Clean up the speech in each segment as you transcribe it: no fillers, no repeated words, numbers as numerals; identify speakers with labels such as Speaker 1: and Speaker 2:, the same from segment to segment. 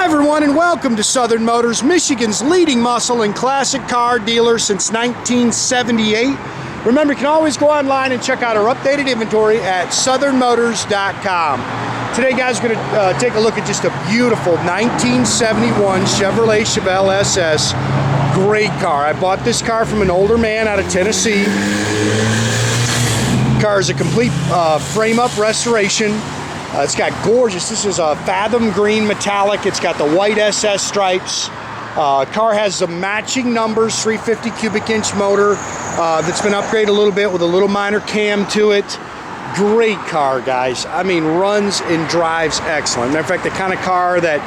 Speaker 1: Hi everyone, and welcome to Southern Motors, Michigan's leading muscle and classic car dealer since 1978. Remember, you can always go online and check out our updated inventory at southernmotors.com. Today, guys, we're going to take a look at just a beautiful 1971 Chevrolet Chevelle SS. Great car. I bought this car from an older man out of Tennessee. The car is a complete frame-up restoration. It's got gorgeous, this is a Fathom green metallic. It's got the white SS stripes. Car has the matching numbers, 350 cubic inch motor that's been upgraded a little bit with a little minor cam to it. Great car, guys. I mean, runs and drives excellent. Matter of fact, the kind of car that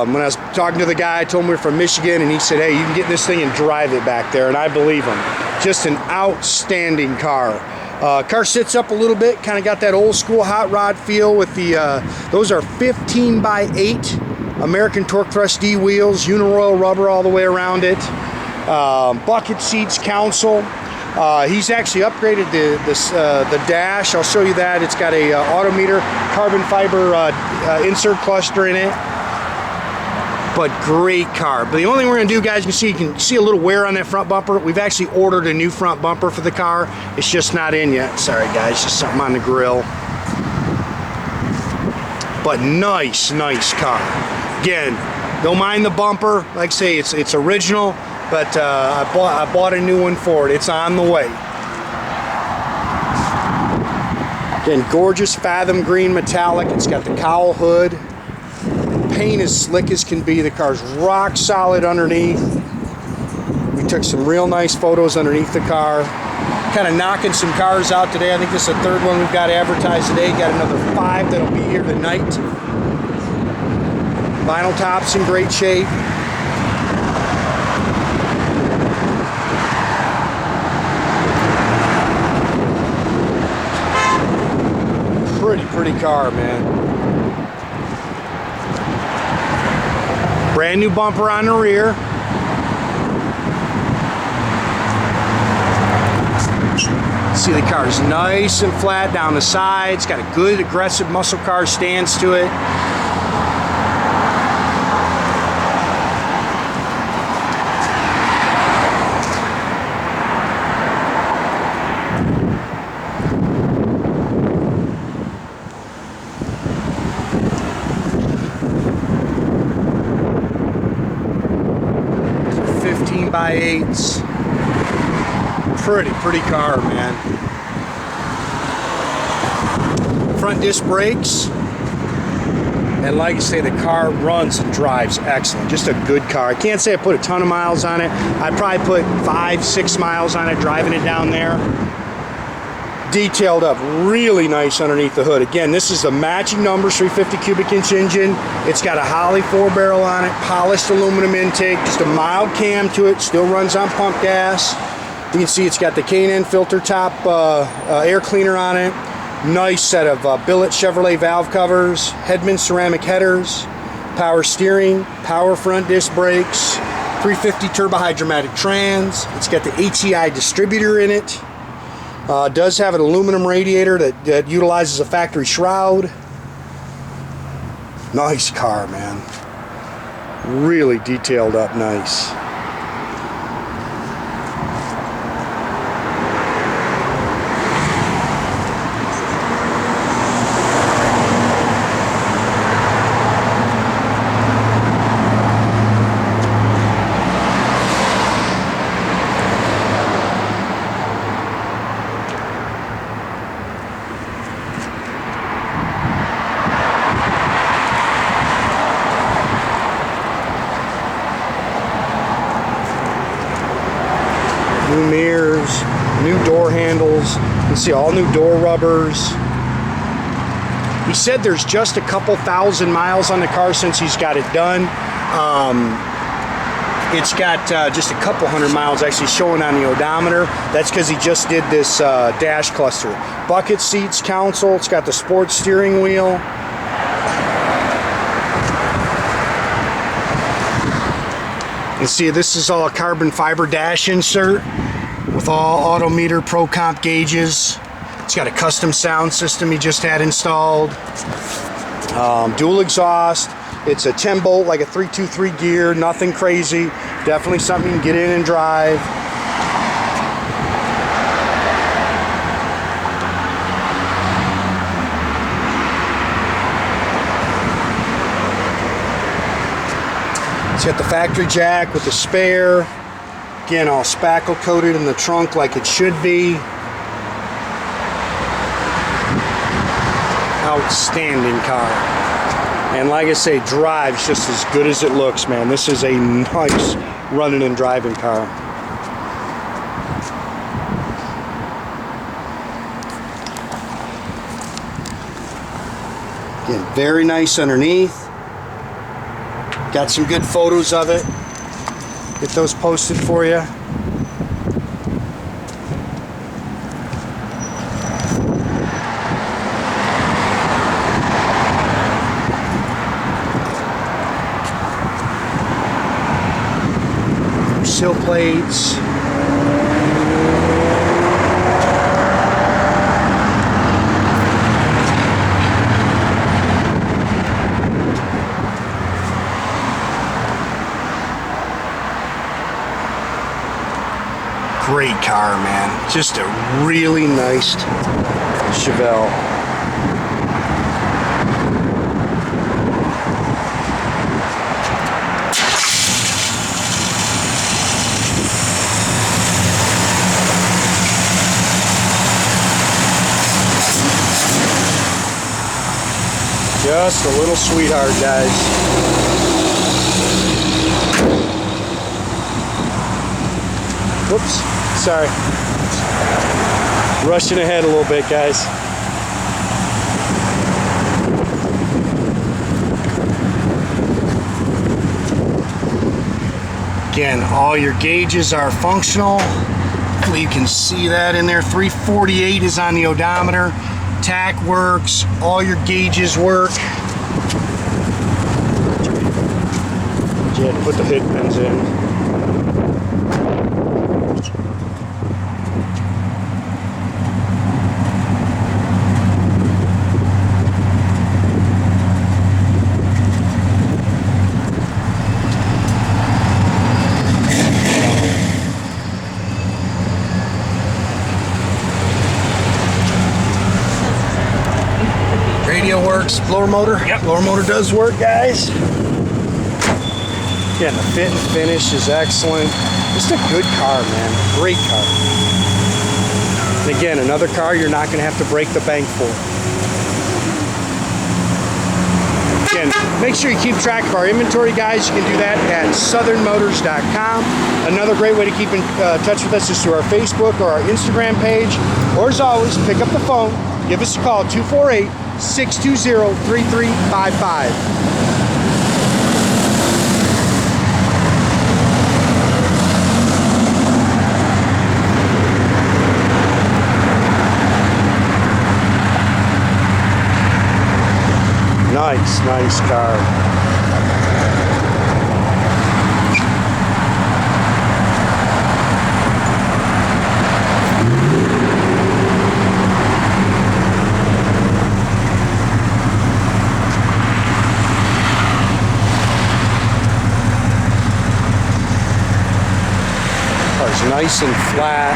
Speaker 1: when I was talking to the guy, I told him we were from Michigan, and he said, hey, you can get this thing and drive it back there, and I believe him. Just an outstanding car. Car sits up a little bit, kind of got that old school hot rod feel with the, those are 15x8 American Torque Thrust D wheels, Uniroyal rubber all the way around it. Bucket seats, console. He's actually upgraded the dash. I'll show you that. It's got a Autometer carbon fiber insert cluster in it. But great car. But the only thing we're going to do, guys, you can see a little wear on that front bumper. We've actually ordered a new front bumper for the car. It's just not in yet. Sorry, guys, just something on the grill. But nice car. Again, don't mind the bumper. Like I say, it's original, but I bought a new one for it. It's on the way. Again, gorgeous Fathom green metallic. It's got the cowl hood. Paint as slick as can be. The car's rock solid underneath. We took some real nice photos underneath the car. Kind of knocking some cars out today. I think this is the third one we've got advertised today. Got another 5 that'll be here tonight. Vinyl top's in great shape. Pretty car, man. Brand new bumper on the rear. See, the car is nice and flat down the sides. Got a good aggressive muscle car stance to it. By 8s. Pretty car, man. Front disc brakes, and like I say, the car runs and drives excellent. Just a good car. I can't say I put a ton of miles on it. I probably put 5-6 miles on it driving it down there. Detailed up, really nice underneath the hood. Again, this is the matching numbers, 350 cubic inch engine. It's got a Holley 4-barrel on it, polished aluminum intake, just a mild cam to it, still runs on pump gas. You can see it's got the K&N filter top air cleaner on it. Nice set of billet Chevrolet valve covers, Hedman ceramic headers, power steering, power front disc brakes, 350 turbohydramatic trans. It's got the HEI distributor in it. Does have an aluminum radiator that utilizes a factory shroud. Nice car, man. Really detailed up nice. New mirrors, new door handles. You can see all new door rubbers. He said there's just a couple thousand miles on the car since he's got it done. It's got just a couple hundred miles actually showing on the odometer. That's because he just did this dash cluster. Bucket seats, console. It's got the sports steering wheel. You see, this is all a carbon fiber dash insert with all Autometer Pro Comp gauges. It's got a custom sound system he just had installed. Dual exhaust. It's a 10 bolt, like a 323 gear, nothing crazy. Definitely something you can get in and drive. It's got the factory jack with the spare. Again, all spackle coated in the trunk like it should be. Outstanding car. And like I say, drives just as good as it looks, man. This is a nice running and driving car. Again, very nice underneath. Got some good photos of it. Get those posted for you. Sill plates. Great car, man. Just a really nice Chevelle. Just a little sweetheart, guys. Whoops. Sorry. Rushing ahead a little bit, guys. Again, all your gauges are functional. Hopefully you can see that in there. 348 is on the odometer. Tack works. All your gauges work. You had to put the Hedmans in. Radio works, blower motor. Yep. Blower motor does work, guys. Yeah, the fit and finish is excellent. Just a good car, man. Great car. And again, another car you're not going to have to break the bank for. Again, make sure you keep track of our inventory, guys. You can do that at southernmotors.com. Another great way to keep in touch with us is through our Facebook or our Instagram page. Or as always, pick up the phone, give us a call, 248-620-3355. Nice car. Car's nice and flat.